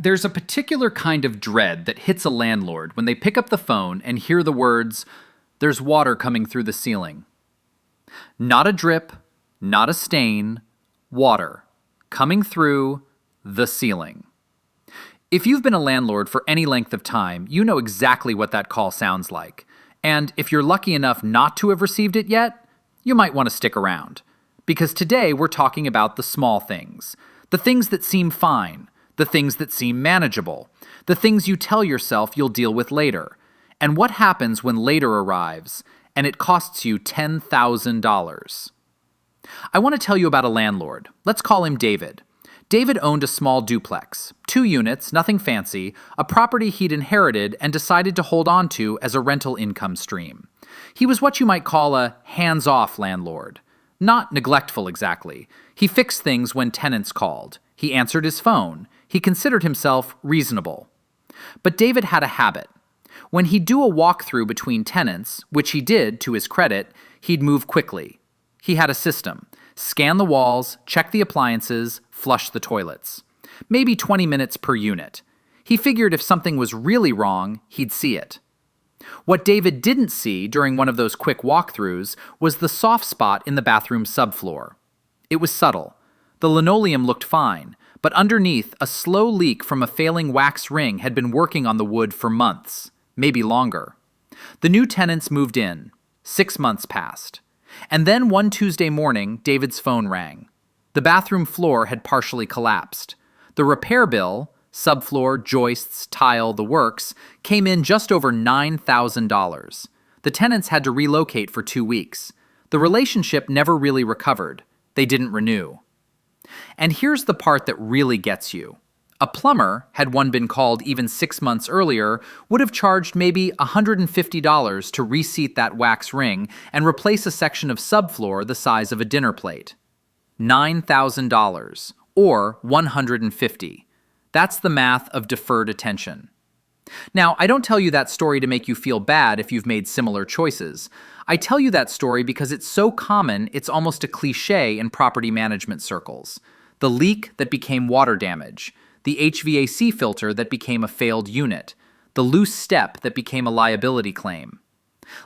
There's a particular kind of dread that hits a landlord when they pick up the phone and hear the words, "There's water coming through the ceiling." Not a drip, not a stain, water coming through the ceiling. If you've been a landlord for any length of time, you know exactly what that call sounds like. And if you're lucky enough not to have received it yet, you might want to stick around. Because today we're talking about the small things. The things that seem fine. The things that seem manageable. The things you tell yourself you'll deal with later. And what happens when later arrives and it costs you $10,000. I want to tell you about a landlord. Let's call him David. David owned a small duplex, 2 units, nothing fancy, a property he'd inherited and decided to hold on to as a rental income stream. He was what you might call a hands-off landlord. Not neglectful exactly. He fixed things when tenants called. He answered his phone. He considered himself reasonable. But David had a habit. When he'd do a walkthrough between tenants, which he did to his credit, he'd move quickly. He had a system. Scan the walls, check the appliances, flush the toilets. Maybe 20 minutes per unit. He figured if something was really wrong, he'd see it. What David didn't see during one of those quick walkthroughs was the soft spot in the bathroom subfloor. It was subtle. The linoleum looked fine, but underneath, a slow leak from a failing wax ring had been working on the wood for months, maybe longer. The new tenants moved in. 6 months passed. And then one Tuesday morning, David's phone rang. The bathroom floor had partially collapsed. The repair bill, subfloor, joists, tile, the works, came in just over $9,000. The tenants had to relocate for 2 weeks. The relationship never really recovered. They didn't renew. And here's the part that really gets you. A plumber, had one been called even 6 months earlier, would have charged maybe $150 to reseat that wax ring and replace a section of subfloor the size of a dinner plate. $9,000, or $150. That's the math of deferred attention. Now, I don't tell you that story to make you feel bad if you've made similar choices. I tell you that story because it's so common it's almost a cliché in property management circles. The leak that became water damage. The HVAC filter that became a failed unit. The loose step that became a liability claim.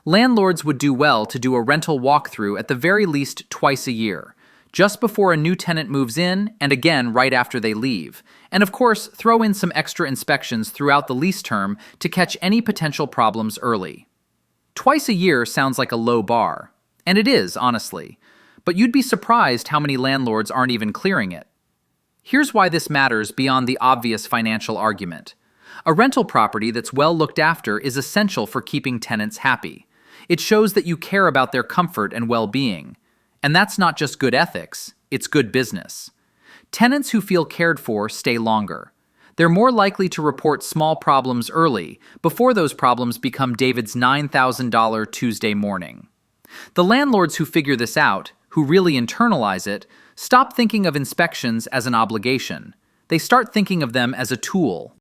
Landlords would do well to do a rental walkthrough at the very least twice a year. Just before a new tenant moves in, and again right after they leave. And of course, throw in some extra inspections throughout the lease term to catch any potential problems early. Twice a year sounds like a low bar. And it is, honestly. But you'd be surprised how many landlords aren't even clearing it. Here's why this matters beyond the obvious financial argument. A rental property that's well looked after is essential for keeping tenants happy. It shows that you care about their comfort and well-being. And that's not just good ethics, it's good business. Tenants who feel cared for stay longer. They're more likely to report small problems early, before those problems become David's $9,000 Tuesday morning. The landlords who figure this out, who really internalize it, stop thinking of inspections as an obligation. They start thinking of them as a tool.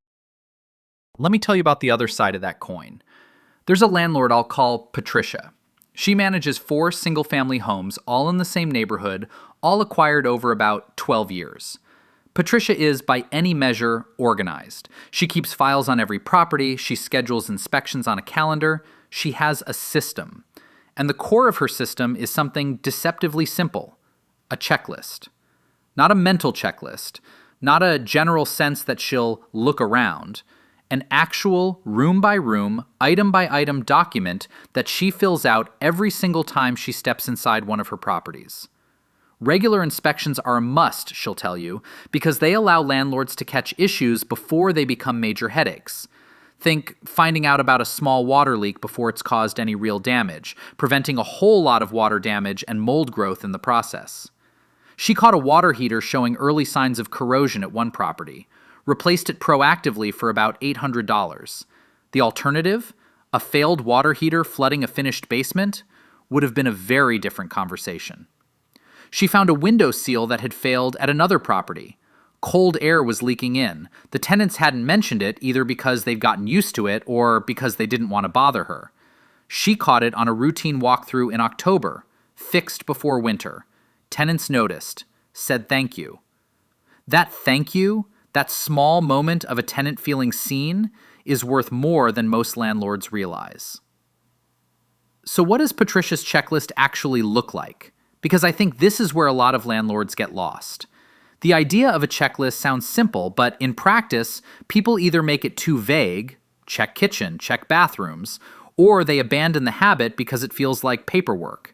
Let me tell you about the other side of that coin. There's a landlord I'll call Patricia. She manages 4 single-family homes, all in the same neighborhood, all acquired over about 12 years. Patricia is, by any measure, organized. She keeps files on every property, she schedules inspections on a calendar, she has a system. And the core of her system is something deceptively simple. A checklist. Not a mental checklist, not a general sense that she'll look around. An actual room-by-room, item-by-item document that she fills out every single time she steps inside one of her properties. Regular inspections are a must, she'll tell you, because they allow landlords to catch issues before they become major headaches. Think finding out about a small water leak before it's caused any real damage, preventing a whole lot of water damage and mold growth in the process. She caught a water heater showing early signs of corrosion at one property. Replaced it proactively for about $800. The alternative, a failed water heater flooding a finished basement, would have been a very different conversation. She found a window seal that had failed at another property. Cold air was leaking in. The tenants hadn't mentioned it either because they'd gotten used to it or because they didn't want to bother her. She caught it on a routine walkthrough in October, fixed before winter. Tenants noticed, said thank you. That thank you, That small moment of a tenant feeling seen is worth more than most landlords realize. So what does Patricia's checklist actually look like? Because I think this is where a lot of landlords get lost. The idea of a checklist sounds simple, but in practice, people either make it too vague, check kitchen, check bathrooms, or they abandon the habit because it feels like paperwork.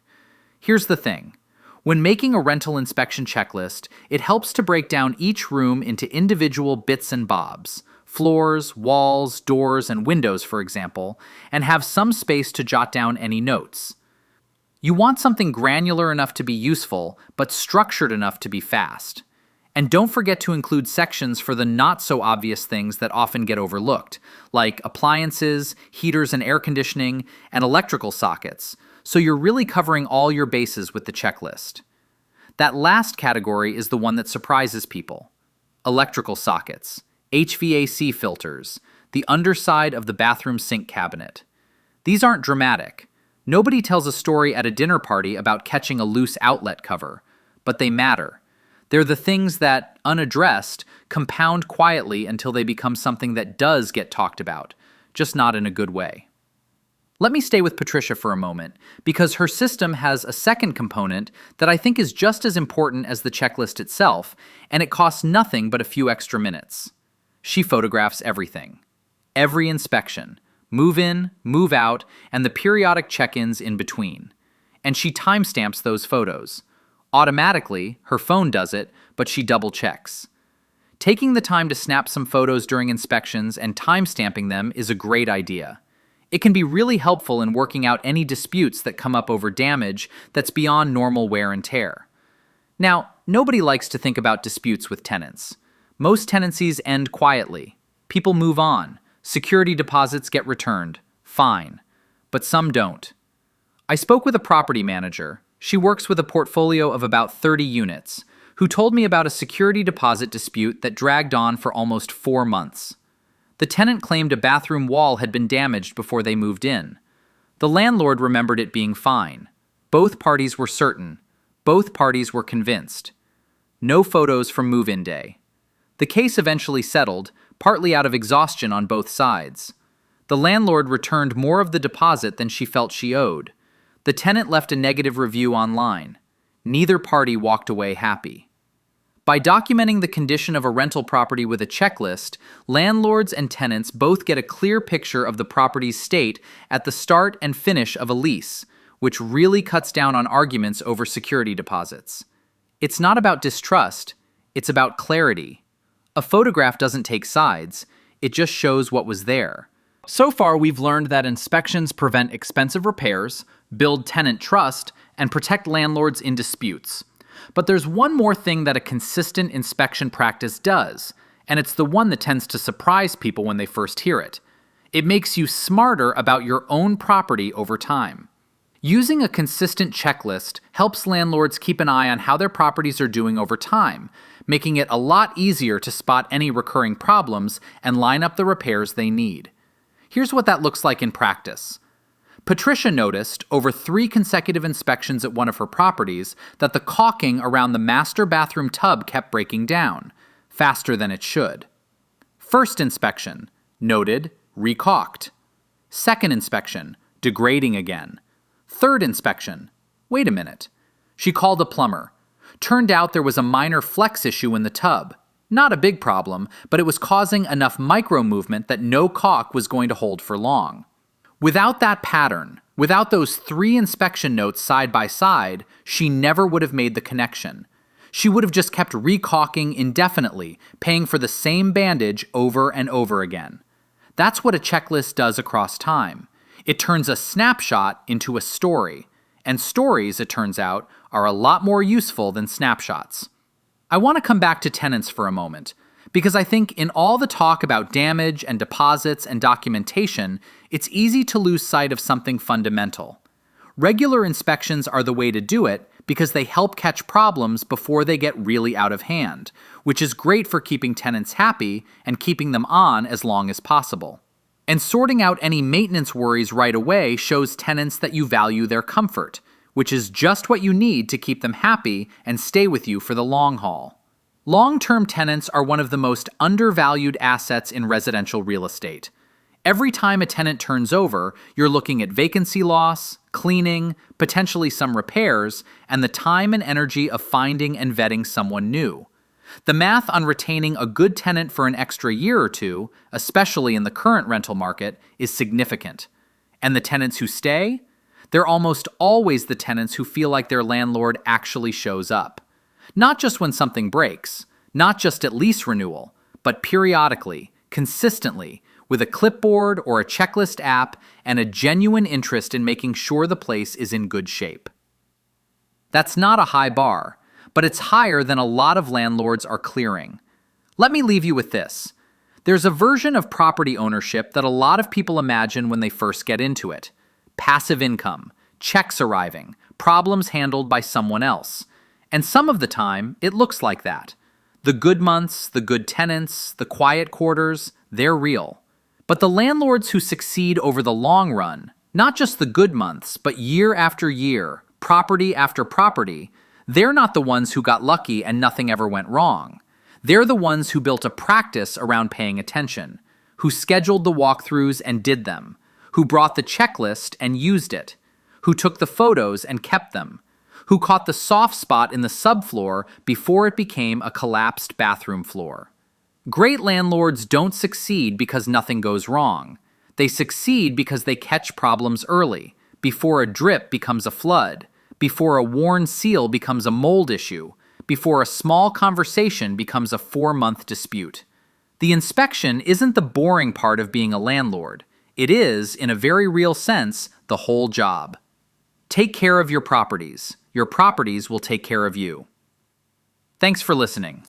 Here's the thing. When making a rental inspection checklist, it helps to break down each room into individual bits and bobs, floors, walls, doors, and windows, for example, and have some space to jot down any notes. You want something granular enough to be useful, but structured enough to be fast. And don't forget to include sections for the not-so-obvious things that often get overlooked, like appliances, heaters and air conditioning, and electrical sockets, so you're really covering all your bases with the checklist. That last category is the one that surprises people. Electrical sockets, HVAC filters, the underside of the bathroom sink cabinet. These aren't dramatic. Nobody tells a story at a dinner party about catching a loose outlet cover, but they matter. They're the things that, unaddressed, compound quietly until they become something that does get talked about, just not in a good way. Let me stay with Patricia for a moment, because her system has a second component that I think is just as important as the checklist itself, and it costs nothing but a few extra minutes. She photographs everything. Every inspection, move in, move out, and the periodic check-ins in between. And she timestamps those photos. Automatically, her phone does it, but she double-checks. Taking the time to snap some photos during inspections and timestamping them is a great idea. It can be really helpful in working out any disputes that come up over damage that's beyond normal wear and tear. Now, nobody likes to think about disputes with tenants. Most tenancies end quietly. People move on. Security deposits get returned. Fine. But some don't. I spoke with a property manager. She works with a portfolio of about 30 units, who told me about a security deposit dispute that dragged on for almost 4 months. The tenant claimed a bathroom wall had been damaged before they moved in. The landlord remembered it being fine. Both parties were certain. Both parties were convinced. No photos from move-in day. The case eventually settled, partly out of exhaustion on both sides. The landlord returned more of the deposit than she felt she owed. The tenant left a negative review online. Neither party walked away happy. By documenting the condition of a rental property with a checklist, landlords and tenants both get a clear picture of the property's state at the start and finish of a lease, which really cuts down on arguments over security deposits. It's not about distrust, it's about clarity. A photograph doesn't take sides, it just shows what was there. So far, we've learned that inspections prevent expensive repairs, build tenant trust, and protect landlords in disputes. But there's one more thing that a consistent inspection practice does, and it's the one that tends to surprise people when they first hear it. It makes you smarter about your own property over time. Using a consistent checklist helps landlords keep an eye on how their properties are doing over time, making it a lot easier to spot any recurring problems and line up the repairs they need. Here's what that looks like in practice. Patricia noticed, over 3 consecutive inspections at one of her properties, that the caulking around the master bathroom tub kept breaking down, faster than it should. First inspection, noted, recaulked. Second inspection, degrading again. Third inspection, wait a minute. She called a plumber. Turned out there was a minor flex issue in the tub. Not a big problem, but it was causing enough micro-movement that no caulk was going to hold for long. Without that pattern, without those 3 inspection notes side by side, she never would have made the connection. She would have just kept recaulking indefinitely, paying for the same bandage over and over again. That's what a checklist does across time. It turns a snapshot into a story. And stories, it turns out, are a lot more useful than snapshots. I want to come back to tenants for a moment, because I think in all the talk about damage and deposits and documentation, it's easy to lose sight of something fundamental. Regular inspections are the way to do it because they help catch problems before they get really out of hand, which is great for keeping tenants happy and keeping them on as long as possible. And sorting out any maintenance worries right away shows tenants that you value their comfort, which is just what you need to keep them happy and stay with you for the long haul. Long-term tenants are one of the most undervalued assets in residential real estate. Every time a tenant turns over, you're looking at vacancy loss, cleaning, potentially some repairs, and the time and energy of finding and vetting someone new. The math on retaining a good tenant for an extra year or two, especially in the current rental market, is significant. And the tenants who stay? They're almost always the tenants who feel like their landlord actually shows up. Not just when something breaks, not just at lease renewal, but periodically, consistently, with a clipboard or a checklist app and a genuine interest in making sure the place is in good shape. That's not a high bar, but it's higher than a lot of landlords are clearing. Let me leave you with this. There's a version of property ownership that a lot of people imagine when they first get into it. Passive income, checks arriving, problems handled by someone else. And some of the time, it looks like that. The good months, the good tenants, the quiet quarters, they're real. But the landlords who succeed over the long run, not just the good months, but year after year, property after property, they're not the ones who got lucky and nothing ever went wrong. They're the ones who built a practice around paying attention, who scheduled the walkthroughs and did them, who brought the checklist and used it, who took the photos and kept them, who caught the soft spot in the subfloor before it became a collapsed bathroom floor. Great landlords don't succeed because nothing goes wrong. They succeed because they catch problems early, before a drip becomes a flood, before a worn seal becomes a mold issue, before a small conversation becomes a 4-month dispute. The inspection isn't the boring part of being a landlord. It is, in a very real sense, the whole job. Take care of your properties. Your properties will take care of you. Thanks for listening.